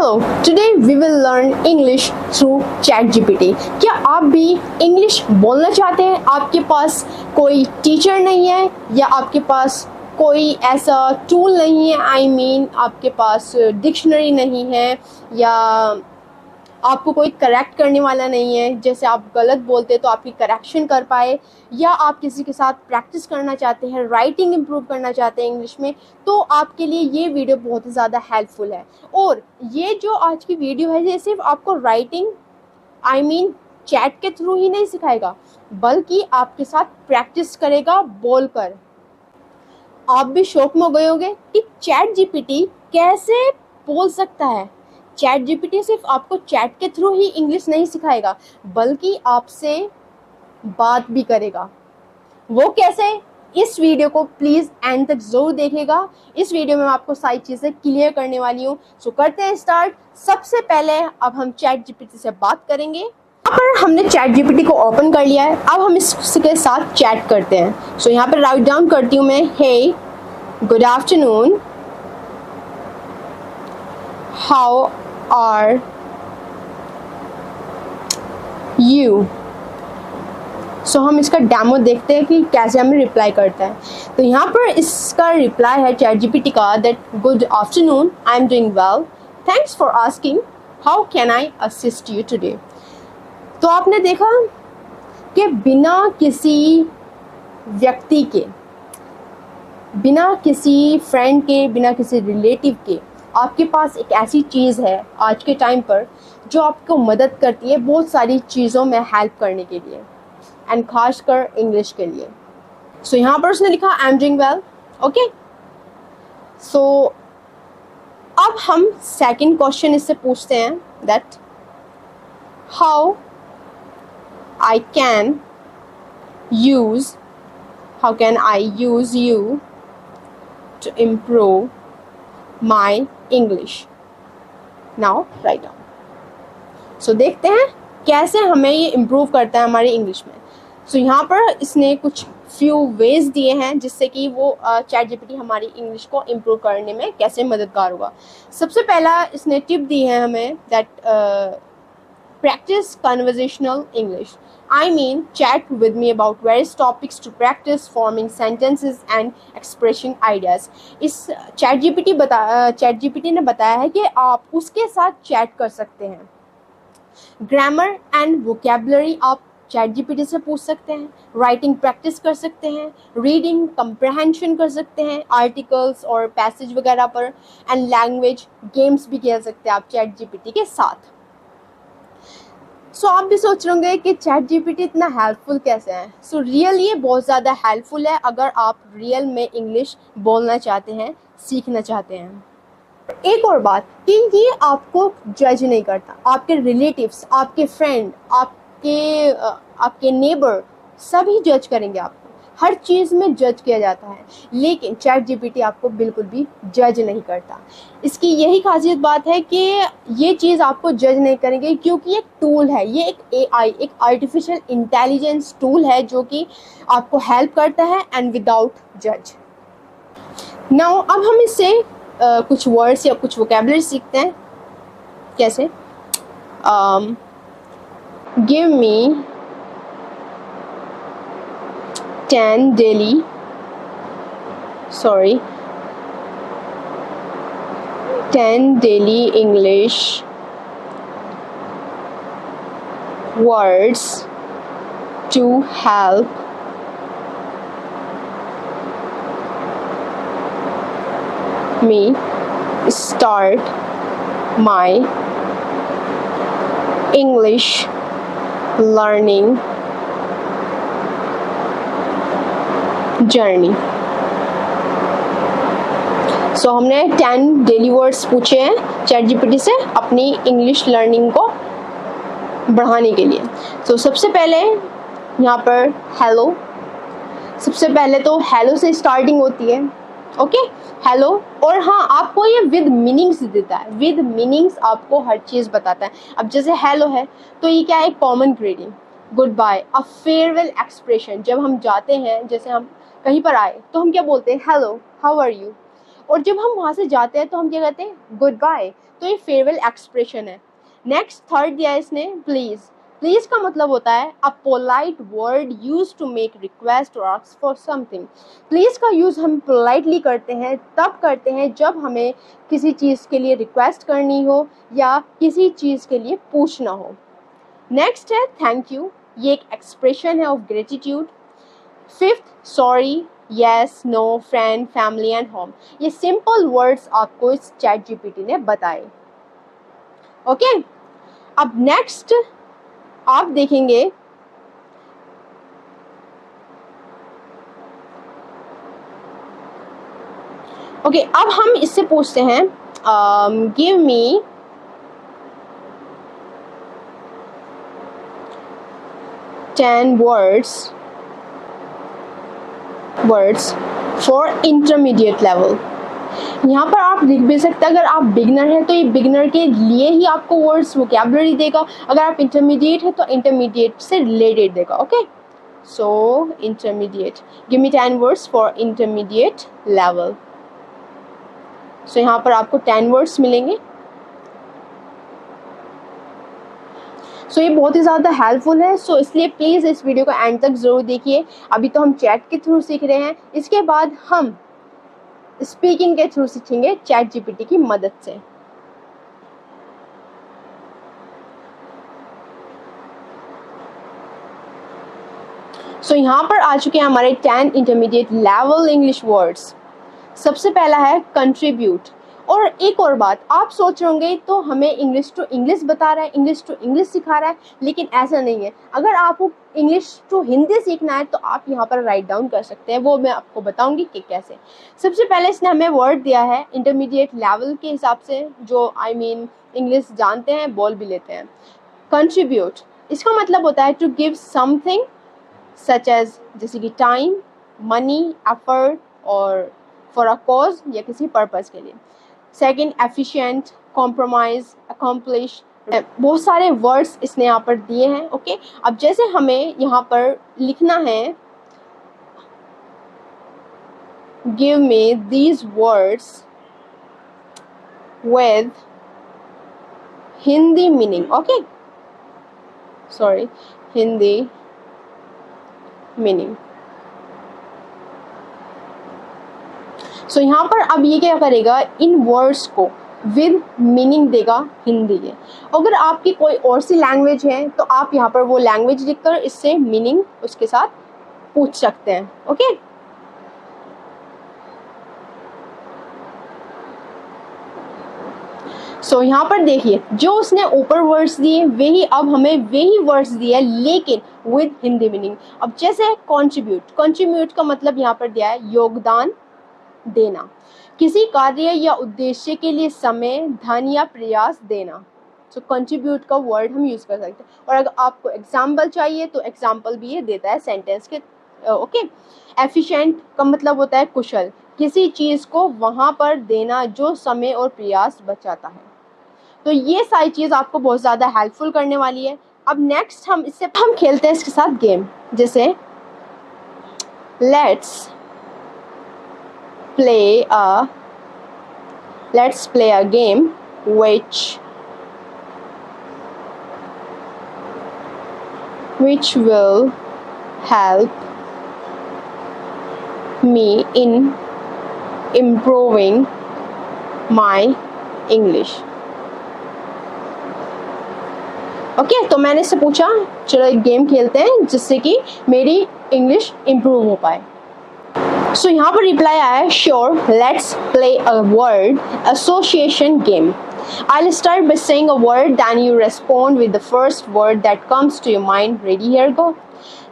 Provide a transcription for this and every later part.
Hello, today we will learn English through ChatGPT। क्या आप भी इंग्लिश बोलना चाहते हैं? आपके पास कोई टीचर नहीं है या आपके पास कोई ऐसा टूल नहीं है, आपके पास डिक्शनरी नहीं है या आपको कोई करेक्ट करने वाला नहीं है, जैसे आप गलत बोलते तो आपकी करेक्शन कर पाए, या आप किसी के साथ प्रैक्टिस करना चाहते हैं, राइटिंग इम्प्रूव करना चाहते हैं इंग्लिश में, तो आपके लिए ये वीडियो बहुत ही ज़्यादा हेल्पफुल है। और ये जो आज की वीडियो है ये सिर्फ आपको राइटिंग चैट के थ्रू ही नहीं सिखाएगा, बल्कि आपके साथ प्रैक्टिस करेगा बोलकर। आप भी शौक में हो गए होंगे कि चैट जीपीटी कैसे बोल सकता है। चैट जीपीटी सिर्फ आपको चैट के थ्रू ही इंग्लिश नहीं सिखाएगा, बल्कि आपसे बात भी करेगा। वो कैसे? इस वीडियो को प्लीज़ एंड तक ज़रूर देखिएगा। इस वीडियो में मैं आपको सारी चीज़ें क्लियर करने वाली हूँ। सो करते हैं स्टार्ट। सबसे पहले अब हम चैट जीपीटी से बात करेंगे। यहाँ पर हमने चैट जीपीटी को ओपन कर लिया है। अब हम इसके साथ चैट करते हैं। सो यहाँ पर राइट डाउन करती हूँ मैं, hey good afternoon, how are you. So हम इसका डेमो देखते हैं कि कैसे हमें रिप्लाई करता है। तो यहाँ पर इसका रिप्लाई है चैट जीपीटी का, that good afternoon, I am doing well, thanks for asking, how can I assist you today. तो आपने देखा कि बिना किसी व्यक्ति के, बिना किसी फ्रेंड के, बिना किसी रिलेटिव के, आपके पास एक ऐसी चीज़ है आज के टाइम पर जो आपको मदद करती है बहुत सारी चीज़ों में हेल्प करने के लिए, एंड खासकर इंग्लिश के लिए। सो यहाँ पर उसने लिखा I am doing well, okay. So अब हम सेकंड क्वेश्चन इससे पूछते हैं, that how I can use, how can I use you to improve my English now, write down। so देखते हैं कैसे हमें ये इम्प्रूव करता है हमारी इंग्लिश में। so यहाँ पर इसने कुछ फ्यू वेज दिए हैं जिससे कि वो चैट जीपीटी हमारी इंग्लिश को इम्प्रूव करने में कैसे मददगार होगा। सबसे पहला इसने टिप दी है हमें, that practice conversational English। Chat with me about various topics to practice forming sentences and expressing ideas। इस चैट जीपीटी ने बताया है कि आप उसके साथ चैट कर सकते हैं। ग्रामर एंड वोकेबलरी आप चैट जीपीटी से पूछ सकते हैं, राइटिंग प्रैक्टिस कर सकते हैं, रीडिंग कंप्रहेंशन कर सकते हैं आर्टिकल्स और पैसेज वगैरह पर, एंड लैंग्वेज गेम्स भी खेल सकते हैं आप चैट जीपीटी के साथ। सो आप भी सोच रहे होंगे कि चैट जीपीटी इतना हेल्पफुल कैसे है। सो रियल ये बहुत ज़्यादा हेल्पफुल है अगर आप रियल में इंग्लिश बोलना चाहते हैं, सीखना चाहते हैं। एक और बात कि ये आपको जज नहीं करता, आपके रिलेटिव्स, आपके फ्रेंड, आपके नेबर सभी जज करेंगे आपको, हर चीज़ में जज किया जाता है, लेकिन चैट जीपीटी आपको बिल्कुल भी जज नहीं करता। इसकी यही खासियत बात है कि ये चीज़ आपको जज नहीं करेंगे, क्योंकि एक टूल है, ये एक एआई, एक आर्टिफिशियल इंटेलिजेंस टूल है जो कि आपको हेल्प करता है एंड विदाउट जज। नाउ अब हम इससे कुछ वर्ड्स या कुछ वोकेबलरी सीखते हैं। कैसे? Give me 10 daily English words to help me start my English learning journey. So हमने 10 डेली वर्ड्स पूछे हैं चैट जीपीटी से अपनी इंग्लिश लर्निंग को बढ़ाने के लिए। सो सबसे पहले यहाँ पर हेलो, सबसे पहले तो हेलो से स्टार्टिंग होती है, ओके, हेलो। और हाँ, आपको ये विद मीनिंग्स देता है, विद मीनिंग्स आपको हर चीज़ बताता है। अब जैसे हेलो है तो ये क्या है? Common greeting, good bye, a farewell expression. जब हम जाते हैं, जैसे हम कहीं पर आए तो हम क्या बोलते हैं? Hello, how are you. और जब हम वहाँ से जाते हैं तो हम क्या कहते हैं, गुड बाय। तो ये फेयरवेल एक्सप्रेशन है। नेक्स्ट थर्ड दिया है इसने, प्लीज़। प्लीज़ का मतलब होता है a polite word use to make request और आस्क फॉर समथिंग। प्लीज़ का यूज़ हम पोलाइटली करते हैं, तब करते हैं जब हमें किसी चीज़ के लिए रिक्वेस्ट करनी हो या किसी चीज़ के लिए पूछना हो। नेक्स्ट है थैंक यू, ये एक एक्सप्रेशन है of gratitude. Fifth sorry, yes, no, friend, family and home. ये सिंपल वर्ड्स आपको इस चैट जीपीटी ने बताए। ओके, अब नेक्स्ट आप देखेंगे ओके, अब हम इससे पूछते हैं give me ten words for intermediate level. यहाँ पर आप लिख भी सकते हैं, अगर आप बिगनर हैं तो ये बिगनर के लिए ही आपको वर्ड्स वोकैबुलरी देगा, अगर आप इंटरमीडिएट है तो इंटरमीडिएट से रिलेटेड देगा। Okay, so intermediate, give me 10 words for intermediate level. So यहाँ पर आपको 10 वर्ड्स मिलेंगे। सो ये बहुत ही ज़्यादा हेल्पफुल है, सो इसलिए प्लीज़ इस वीडियो को एंड तक ज़रूर देखिए। अभी तो हम चैट के थ्रू सीख रहे हैं, इसके बाद हम स्पीकिंग के थ्रू सीखेंगे चैट जीपीटी की मदद से। सो यहाँ पर आ चुके हैं हमारे 10 इंटरमीडिएट लेवल इंग्लिश वर्ड्स। सबसे पहला है कंट्रीब्यूट। और एक और बात, आप सोच रहे होंगे तो हमें इंग्लिश टू इंग्लिश बता रहा है, इंग्लिश टू इंग्लिश सिखा रहा है, लेकिन ऐसा नहीं है। अगर आपको इंग्लिश टू हिंदी सीखना है तो आप यहाँ पर राइट डाउन कर सकते हैं, वो मैं आपको बताऊंगी कि कैसे। सबसे पहले इसने हमें वर्ड दिया है इंटरमीडिएट लेवल के हिसाब से, जो इंग्लिश जानते हैं, बोल भी लेते हैं। कंट्रीब्यूट, इसका मतलब होता है to give something such as, जैसे कि टाइम, मनी, एफर्ट और फॉर अ कॉज या किसी पर्पज़ के लिए। सेकंड एफिशिएंट, कॉम्प्रोमाइज, अकम्प्लिश, बहुत सारे वर्ड्स इसने यहाँ पर दिए हैं। ओके, अब जैसे हमें यहाँ पर लिखना है give me these words with Hindi meaning. Okay, sorry, Hindi meaning. So यहाँ पर अब ये क्या करेगा, इन वर्ड्स को विद मीनिंग देगा हिंदी के। अगर आपकी कोई और सी लैंग्वेज है तो आप यहाँ पर वो लैंग्वेज लिखकर इससे मीनिंग उसके साथ पूछ सकते हैं। ओके, सो यहाँ पर देखिए जो उसने ऊपर वर्ड्स दिए वही अब हमें वही वर्ड्स दिए लेकिन विद हिंदी मीनिंग। अब जैसे कंट्रीब्यूट, कंट्रीब्यूट का मतलब यहाँ पर दिया है योगदान देना, किसी कार्य या उद्देश्य के लिए समय, धन या प्रयास देना। सो कंट्रीब्यूट का वर्ड हम यूज कर सकते हैं। और अगर आपको एग्जाम्पल चाहिए तो एग्जाम्पल भी ये देता है सेंटेंस के। ओके, एफिशिएंट का मतलब होता है कुशल, किसी चीज को वहां पर देना जो समय और प्रयास बचाता है। तो ये सारी चीज आपको बहुत ज्यादा हेल्पफुल करने वाली है। अब नेक्स्ट हम खेलते हैं इसके साथ गेम, जैसे let's play a game which will help me in improving my English. Okay, तो मैंने इससे पूछा चलो एक गेम खेलते हैं जिससे कि मेरी इंग्लिश इम्प्रूव हो पाए। सो यहाँ पर रिप्लाई आया है sure, let's play a word association game. I'll start by saying a word, then you respond with the first word that comes to your mind. Ready? Here go.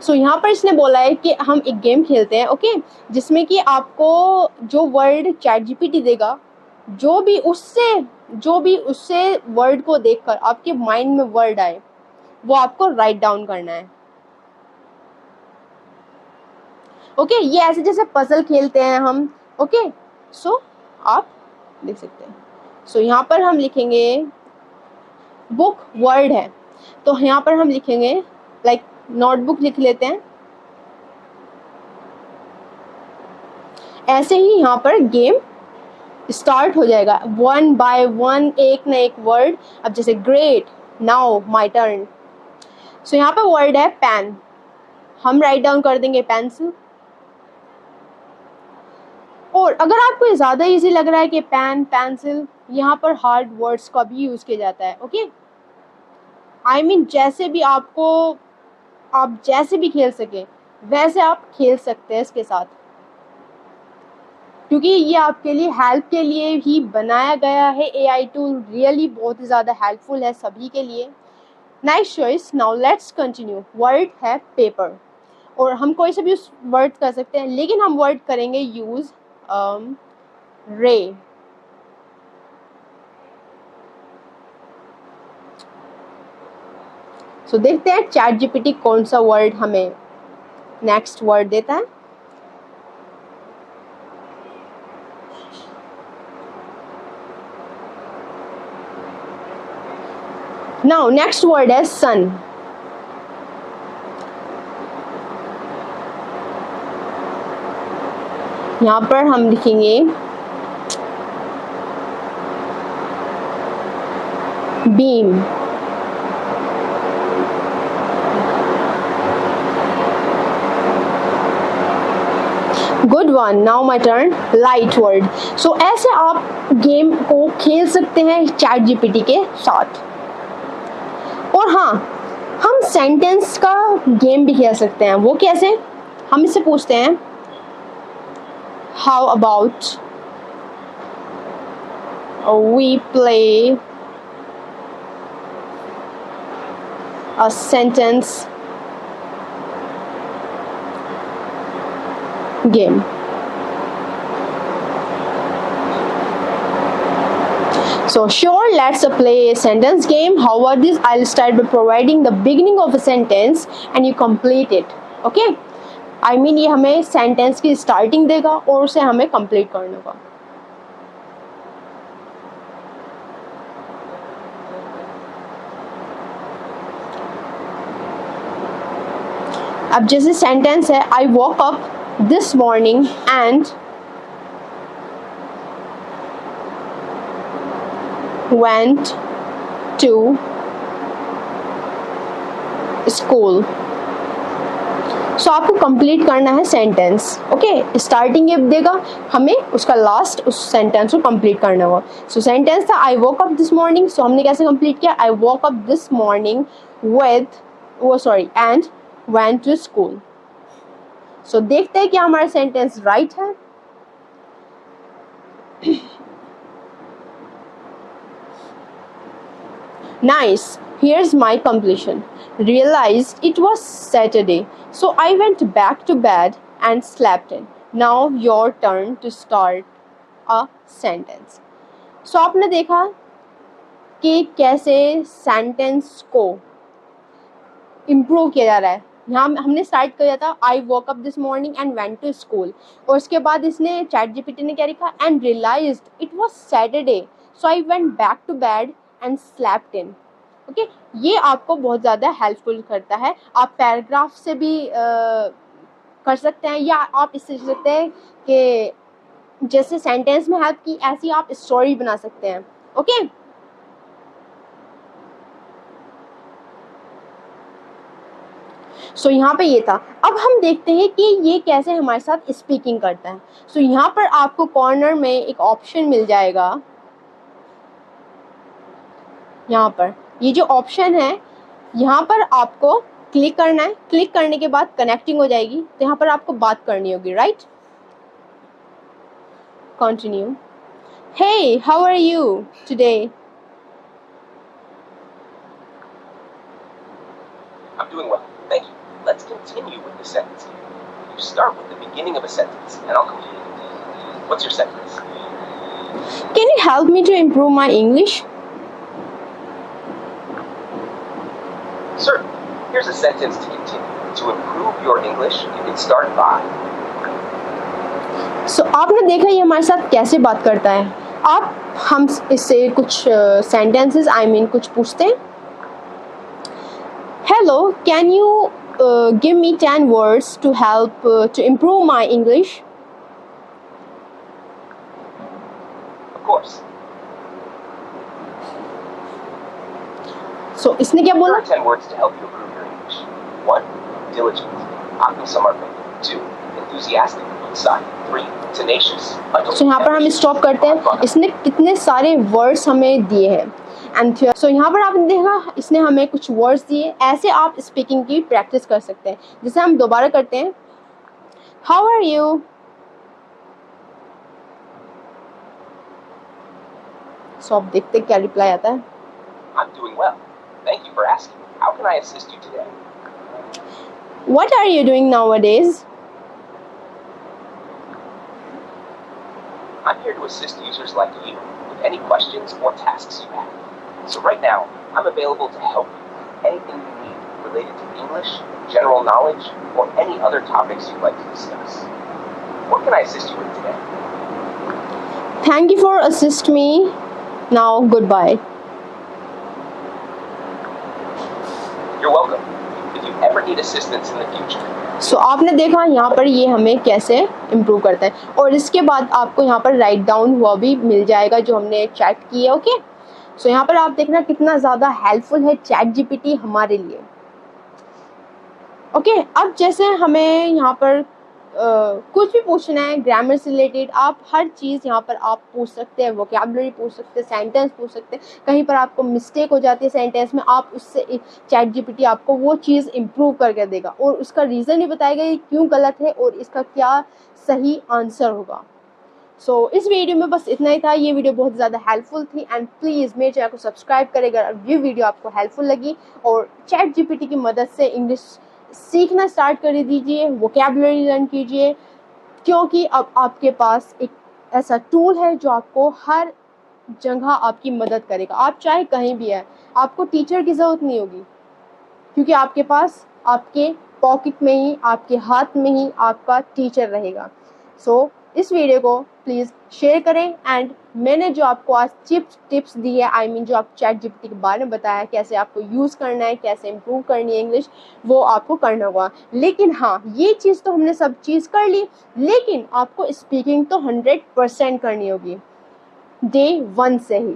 सो यहाँ पर इसने बोला है कि हम एक गेम खेलते हैं, ओके, जिसमें कि आपको जो वर्ड चैट जीपीटी देगा, जो भी उससे वर्ड को देखकर आपके माइंड में वर्ड आए वो आपको राइट डाउन करना है। ओके, ये ऐसे जैसे पजल खेलते हैं हम। ओके, सो आप देख सकते हैं। सो यहाँ पर हम लिखेंगे बुक, वर्ड है तो यहाँ पर हम लिखेंगे लाइक नोटबुक लिख लेते हैं। ऐसे ही यहाँ पर गेम स्टार्ट हो जाएगा वन बाय वन, एक ना एक वर्ड. अब जैसे ग्रेट, नाउ माय टर्न. सो यहाँ पे वर्ड है पेन. हम राइट डाउन कर देंगे पेंसिल. और अगर आपको ज़्यादा इजी लग रहा है कि पेन, पेंसिल, यहाँ पर हार्ड वर्ड्स का भी यूज़ किया जाता है. ओके, आई मीन जैसे भी आपको, आप जैसे भी खेल सके वैसे आप खेल सकते हैं इसके साथ, क्योंकि ये आपके लिए हेल्प के लिए ही बनाया गया है. AI टूल रियली बहुत ही ज़्यादा हेल्पफुल है सभी के लिए. Nice choice. Now let's continue. Word है पेपर, और हम कोई से भी उस वर्ड कर सकते हैं, लेकिन हम वर्ड करेंगे यूज़ रे. सो देखते हैं चैट जीपीटी कौन सा वर्ड हमें नेक्स्ट वर्ड देता है. नाउ नेक्स्ट वर्ड है सन. यहाँ पर हम लिखेंगे beam. Good one. Now my turn. Light word. So ऐसे आप गेम को खेल सकते हैं चैट जीपीटी के साथ. और हाँ, हम सेंटेंस का गेम भी खेल सकते हैं. वो कैसे? हम इससे पूछते हैं how about we play a sentence game. So sure, let's play a sentence game. How about this? I'll start by providing the beginning of a sentence and you complete it. Okay? I mean ये हमें sentence की starting देगा और उसे हमें complete करना होगा. अब जैसे सेंटेंस है I walk up this morning and went to school. So आपको कंप्लीट करना है सेंटेंस. ओके, स्टार्टिंग ये देगा, हमें उसका लास्ट उस सेंटेंस को कंप्लीट करना होगा. सो सेंटेंस था I walk up this morning. So हमने कैसे कंप्लीट किया? I walk up this morning and went to school. So देखते हैं कि हमारा सेंटेंस राइट है. Nice. Here's my completion. Realized it was Saturday, so I went back to bed and slept in. Now your turn to start a sentence. So आपने देखा कि कैसे sentence को इम्प्रूव किया जा रहा है. यहाँ हमने स्टार्ट किया था I walk up this morning and went to school, और उसके बाद इसने चैट जीपीटी ने क्या लिखा? And realised it was Saturday so I went back to bed and slept in. Okay, ये आपको बहुत ज़्यादा हेल्पफुल करता है. आप पैराग्राफ से भी कर सकते हैं, या आप इससे कर सकते हैं कि जैसे सेंटेंस में हेल्प की ऐसी आप स्टोरी बना सकते हैं. ओके, सो यहाँ पे ये था. अब हम देखते हैं कि ये कैसे हमारे साथ स्पीकिंग करता है. सो यहाँ पर आपको कॉर्नर में एक ऑप्शन मिल जाएगा. यहाँ पर ये जो ऑप्शन है, यहाँ पर आपको क्लिक करना है. क्लिक करने के बाद कनेक्टिंग हो जाएगी, तो यहाँ पर आपको बात करनी होगी. Right, continue. Hey, how are you today? I'm doing well, thank you. Let's continue with the sentence. You start with the beginning of a sentence, and I'll complete it. What's your sentence? Can you help me to improve my English? Certainly. Here's a sentence to continue. To improve your English, you can start by. So, आपने देखा ये हमारे साथ कैसे बात करता है. हम इससे कुछ sentences, कुछ पूछते हैं. Hello, can you give me 10 words to help to improve my English? course. So इसने क्या Here बोला? are 10 words to help you improve your English. 1. Diligent. आत्मसमर्पण. 2. Enthusiastic. उत्साही. 3. Tenacious. So यहाँ पर हम स्टॉप करते हैं। इसने कितने सारे वर्ड्स हमें दिए हैं। एंड सो यहाँ पर आपने देखा इसने हमें कुछ वर्ड्स दिए। ऐसे आप स्पीकिंग की प्रैक्टिस कर सकते हैं। जैसे हम दोबारा करते हैं, हाउ आर यू? सो आप देखते हैं क्या रिप्लाई आता है। I'm doing well. Thank you for asking. How can I assist you today? What are you doing nowadays? I'm here to assist users like you with any questions or tasks you have. So right now, I'm available to help you with anything you need related to English, general knowledge, or any other topics you'd like to discuss. What can I assist you with today? Thank you for assist me. Now goodbye. You're welcome. If you ever need assistance in the future. So आपने देखा यहाँ पर ये हमें कैसे improve करता है, और इसके बाद आपको यहाँ पर राइट डाउन हुआ भी मिल जाएगा जो हमने चैट की है। ओके, सो यहाँ पर आप देखना कितना ज़्यादा हेल्पफुल है चैट जीपीटी हमारे लिए। ओके, अब जैसे हमें यहाँ पर कुछ भी पूछना है ग्रामर से रिलेटेड, आप हर चीज़ यहाँ पर आप पूछ सकते हैं, वोकैबुलरी पूछ सकते हैं, सेंटेंस पूछ सकते हैं। कहीं पर आपको मिस्टेक हो जाती है सेंटेंस में, आप उससे चैट जीपीटी आपको वो चीज़ इम्प्रूव करके देगा और उसका रीज़न भी बताएगा ये क्यों गलत है और इसका क्या सही आंसर होगा। सो इस वीडियो में बस इतना ही था। ये वीडियो बहुत ज़्यादा हेल्पफुल थी एंड प्लीज़ मेरे चैनल को सब्सक्राइब करेगा अगर ये वीडियो आपको हेल्पफुल लगी, और चैट जीपीटी की मदद से इंग्लिश सीखना स्टार्ट कर दीजिए, वोकैबुलरी लर्न कीजिए, क्योंकि अब आपके पास एक ऐसा टूल है जो आपको हर जगह आपकी मदद करेगा। आप चाहे कहीं भी हैं, आपको टीचर की ज़रूरत नहीं होगी, क्योंकि आपके पास आपके पॉकेट में ही, आपके हाथ में ही आपका टीचर रहेगा। सो इस वीडियो को प्लीज़ शेयर करें एंड मैंने जो आपको आज टिप्स दी है, आई मीन जो आप चैट जीपीटी के बारे में बताया कैसे आपको यूज़ करना है, कैसे इम्प्रूव करनी है इंग्लिश, वो आपको करना होगा। लेकिन हाँ, ये चीज़ तो हमने सब चीज़ कर ली, लेकिन आपको स्पीकिंग तो 100% करनी होगी डे 1 से ही।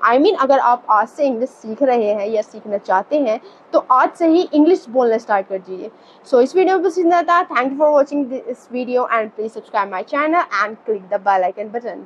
आई मीन अगर आप आज से इंग्लिश सीख रहे हैं या सीखना चाहते हैं तो आज से ही इंग्लिश बोलना स्टार्ट कर दीजिए। सो इस वीडियो में बस इतना था। Thank you for watching this video and please subscribe my channel and click the bell icon button.